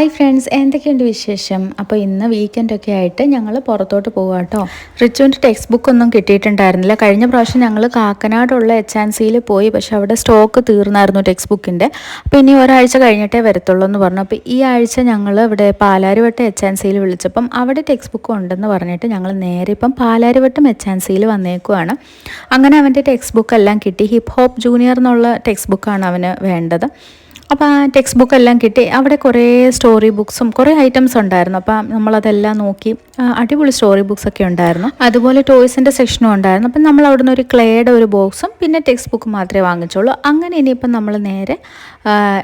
Hi friends, എന്തൊക്കെയുണ്ട് വിശേഷം? അപ്പോൾ ഇന്ന് വീക്കെൻഡൊക്കെ ആയിട്ട് ഞങ്ങൾ പുറത്തോട്ട് പോകാം കേട്ടോ. റിച്ചുവിൻ്റെ ടെക്സ്റ്റ് ബുക്കൊന്നും കിട്ടിയിട്ടുണ്ടായിരുന്നില്ല. കഴിഞ്ഞ പ്രാവശ്യം ഞങ്ങൾ കാക്കനാടുള്ള HNCയിൽ പോയി, പക്ഷെ അവിടെ സ്റ്റോക്ക് തീർന്നായിരുന്നു ടെക്സ്റ്റ് ബുക്കിൻ്റെ. അപ്പോൾ ഇനി ഒരാഴ്ച കഴിഞ്ഞിട്ടേ വരത്തുള്ളൂ എന്ന് പറഞ്ഞു. അപ്പോൾ ഈ ആഴ്ച ഞങ്ങൾ ഇവിടെ പാലാരിവട്ടം HNCയിൽ വിളിച്ചപ്പം അവിടെ ടെക്സ്റ്റ് ബുക്ക് ഉണ്ടെന്ന് പറഞ്ഞിട്ട് ഞങ്ങൾ നേരെ ഇപ്പം പാലാരിവട്ടം HNCയിൽ വന്നേക്കുവാണ്. അങ്ങനെ അവൻ്റെ ടെക്സ്റ്റ് ബുക്ക് എല്ലാം കിട്ടി. ഹിപ്പ് ഹോപ്പ് ജൂനിയർ എന്നുള്ള ടെക്സ്റ്റ് ബുക്കാണ് അവന് വേണ്ടത്. അപ്പോൾ ആ ടെക്സ്റ്റ് ബുക്കെല്ലാം കിട്ടി. അവിടെ കുറേ സ്റ്റോറി ബുക്സും കുറേ ഐറ്റംസ് ഉണ്ടായിരുന്നു. അപ്പം നമ്മളതെല്ലാം നോക്കി. അടിപൊളി സ്റ്റോറി ബുക്സൊക്കെ ഉണ്ടായിരുന്നു. അതുപോലെ ടോയ്സിൻ്റെ സെക്ഷനും ഉണ്ടായിരുന്നു. അപ്പം നമ്മൾ അവിടെ നിന്ന് ഒരു ക്ലേയുടെ ഒരു ബോക്സും പിന്നെ ടെക്സ്റ്റ് ബുക്ക് മാത്രമേ വാങ്ങിച്ചുള്ളൂ. അങ്ങനെ ഇനിയിപ്പം നമ്മൾ നേരെ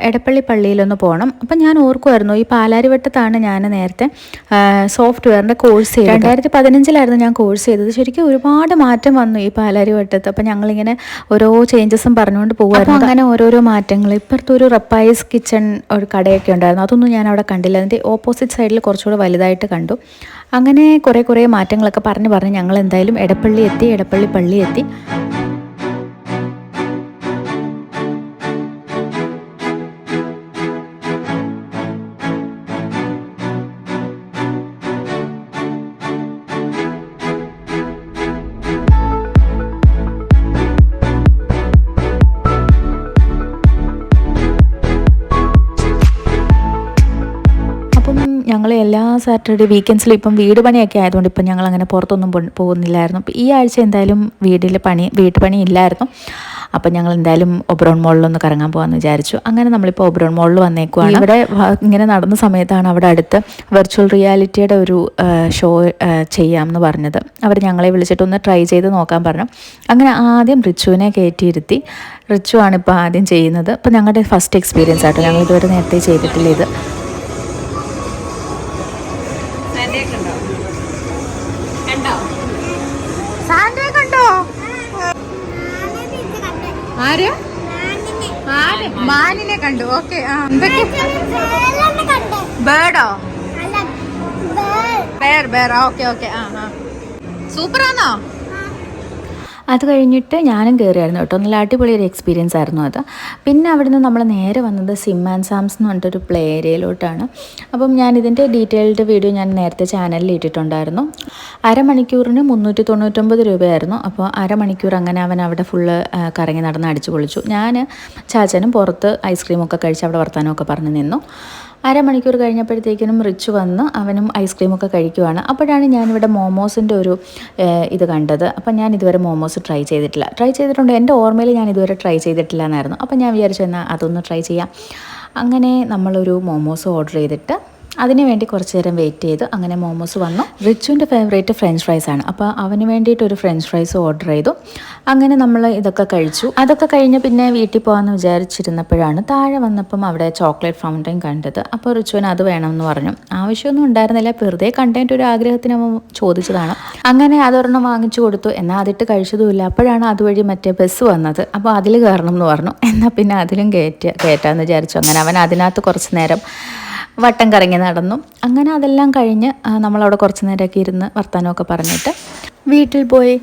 എടപ്പള്ളി പള്ളിയിലൊന്ന് പോകണം. അപ്പം ഞാൻ ഓർക്കുമായിരുന്നു, ഈ പാലാരിവട്ടത്താണ് ഞാൻ നേരത്തെ സോഫ്റ്റ്വെയറിൻ്റെ കോഴ്സ് ചെയ്തത്. 2015 ഞാൻ കോഴ്സ് ചെയ്തത്. ശരിക്കും ഒരുപാട് മാറ്റം വന്നു ഈ പാലാരിവട്ടത്ത്. അപ്പം ഞങ്ങളിങ്ങനെ ഓരോ ചേഞ്ചസും പറഞ്ഞുകൊണ്ട് പോകുമായിരുന്നു. അങ്ങനെ ഓരോരോ മാറ്റങ്ങൾ. ഇപ്പുറത്തൊരു റപ്പായിസ് കിച്ചൺ ഒരു കടയൊക്കെ ഉണ്ടായിരുന്നു. അതൊന്നും ഞാൻ അവിടെ കണ്ടില്ല. അതിൻ്റെ ഓപ്പോസിറ്റ് സൈഡിൽ കുറച്ചുകൂടെ വലുതായിട്ട് കണ്ടു. അങ്ങനെ കുറേ മാറ്റങ്ങളൊക്കെ പറഞ്ഞ് ഞങ്ങൾ എന്തായാലും എടപ്പള്ളി പള്ളി എത്തി. ഞങ്ങൾ എല്ലാ സാറ്റർഡേ വീക്കെൻഡ്സിലും ഇപ്പം വീട് പണിയൊക്കെ ആയതുകൊണ്ട് ഇപ്പം ഞങ്ങൾ അങ്ങനെ പുറത്തൊന്നും പോകുന്നില്ലായിരുന്നു. അപ്പോൾ ഈ ആഴ്ച എന്തായാലും വീട്ടുപണി ഇല്ലായിരുന്നു. അപ്പം ഞങ്ങൾ എന്തായാലും ഒബ്രോൺ മോളിലൊന്ന് കറങ്ങാൻ പോകാമെന്ന് വിചാരിച്ചു. അങ്ങനെ നമ്മളിപ്പോൾ ഒബ്രോൺ മോളിൽ വന്നേക്കുവാണ്. ഇവിടെ ഇങ്ങനെ നടന്ന സമയത്താണ് അവിടെ അടുത്ത് വെർച്വൽ റിയാലിറ്റിയുടെ ഒരു ഷോ ചെയ്യാമെന്ന് പറഞ്ഞത്. അവർ ഞങ്ങളെ വിളിച്ചിട്ടൊന്ന് ട്രൈ ചെയ്ത് നോക്കാൻ പറഞ്ഞു. അങ്ങനെ ആദ്യം റിച്ചുവിനെ കയറ്റിയിരുത്തി. റിച്ചു ആണ് ഇപ്പോൾ ആദ്യം ചെയ്യുന്നത്. അപ്പോൾ ഞങ്ങളുടെ ഫസ്റ്റ് എക്സ്പീരിയൻസ് ആട്ടോ. ഞങ്ങൾ ഇതുവരെ നേരത്തെ ചെയ്തിട്ടില്ല ഇത്. മാനിനെ കണ്ടു. ഓക്കെ. ബേർഡോ? ബേർ. ഓക്കെ. സൂപ്പറാണോ? അത് കഴിഞ്ഞിട്ട് ഞാനും കയറിയായിരുന്നു കേട്ടോ. നല്ല അടിപൊളി ഒരു എക്സ്പീരിയൻസ് ആയിരുന്നു അത്. പിന്നെ അവിടുന്ന് നമ്മൾ നേരെ വന്നത് സിം ആൻഡ് സാംസ് എന്ന് പറഞ്ഞിട്ടൊരു പ്ലേ ഏരിയയിലോട്ടാണ്. അപ്പം ഞാനിതിൻ്റെ ഡീറ്റെയിൽഡ് വീഡിയോ ഞാൻ നേരത്തെ ചാനലിൽ ഇട്ടിട്ടുണ്ടായിരുന്നു. അരമണിക്കൂറിന് 399 രൂപയായിരുന്നു. അപ്പോൾ അരമണിക്കൂർ അങ്ങനെ അവൻ അവിടെ ഫുള്ള് കറങ്ങി നടന്ന് അടിച്ചു പൊളിച്ചു. ഞാൻ ചാച്ചനും പുറത്ത് ഐസ്ക്രീമൊക്കെ കഴിച്ച് അവിടെ വർത്താനമൊക്കെ പറഞ്ഞ് നിന്നു. അരമണിക്കൂർ കഴിഞ്ഞപ്പോഴത്തേക്കിനും റിച്ച് വന്ന് അവനും ഐസ്ക്രീമൊക്കെ കഴിക്കുവാണ്. അപ്പോഴാണ് ഞാനിവിടെ മോമോസിൻ്റെ ഒരു ഇത് കണ്ടത്. അപ്പം ഞാൻ ഇതുവരെ മോമോസ് ട്രൈ ചെയ്തിട്ടുണ്ട്. എൻ്റെ ഓർമ്മയിൽ ഞാൻ ഇതുവരെ ട്രൈ ചെയ്തിട്ടില്ല എന്നായിരുന്നു. അപ്പം ഞാൻ വിചാരിച്ചു എന്നാൽ അതൊന്ന് ട്രൈ ചെയ്യാം. അങ്ങനെ നമ്മളൊരു മോമോസ് ഓർഡർ ചെയ്തിട്ട് അതിന് വേണ്ടി കുറച്ച് നേരം വെയിറ്റ് ചെയ്തു. അങ്ങനെ മോമോസ് വന്നു. റിച്ചുവിൻ്റെ ഫേവറേറ്റ് ഫ്രഞ്ച് ഫ്രൈസ് ആണ്. അപ്പോൾ അവന് വേണ്ടിയിട്ടൊരു ഫ്രഞ്ച് ഫ്രൈസ് ഓർഡർ ചെയ്തു. അങ്ങനെ നമ്മൾ ഇതൊക്കെ കഴിച്ചു. അതൊക്കെ കഴിഞ്ഞ് പിന്നെ വീട്ടിൽ പോകാമെന്ന് വിചാരിച്ചിരുന്നപ്പോഴാണ് താഴെ വന്നപ്പം അവിടെ ചോക്ലേറ്റ് ഫൗണ്ടൈൻ കണ്ടത്. അപ്പോൾ റിച്ചുവിന് അത് വേണമെന്ന് പറഞ്ഞു. ആവശ്യമൊന്നും ഉണ്ടായിരുന്നില്ല, വെറുതെ കണ്ടതിൻ്റെ ഒരു ആഗ്രഹത്തിന് അവൻ ചോദിച്ചതാണ്. അങ്ങനെ അതൊരെണ്ണം വാങ്ങിച്ചു കൊടുത്തു. എന്നാൽ അതിട്ട് കഴിച്ചതുമില്ല. അപ്പോഴാണ് അതുവഴി മറ്റേ ബസ് വന്നത്. അപ്പോൾ അതിൽ കയറണം എന്ന് പറഞ്ഞു. എന്നാൽ പിന്നെ അതിലും കയറ്റാമെന്ന് വിചാരിച്ചു. അങ്ങനെ അവൻ അതിനകത്ത് കുറച്ച് നേരം വട്ടം കറങ്ങി നടന്നു. അങ്ങനെ അതെല്ലാം കഴിഞ്ഞ് നമ്മളവിടെ കുറച്ച് നേരമൊക്കെ ഇരുന്ന് വർത്തമാനമൊക്കെ പറഞ്ഞിട്ട് വീട്ടിൽ പോയി.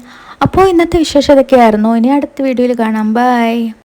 അപ്പോൾ ഇന്നത്തെ വിശേഷം ഇതൊക്കെയായിരുന്നു. ഇനി അടുത്ത വീഡിയോയിൽ കാണാം. ബൈ.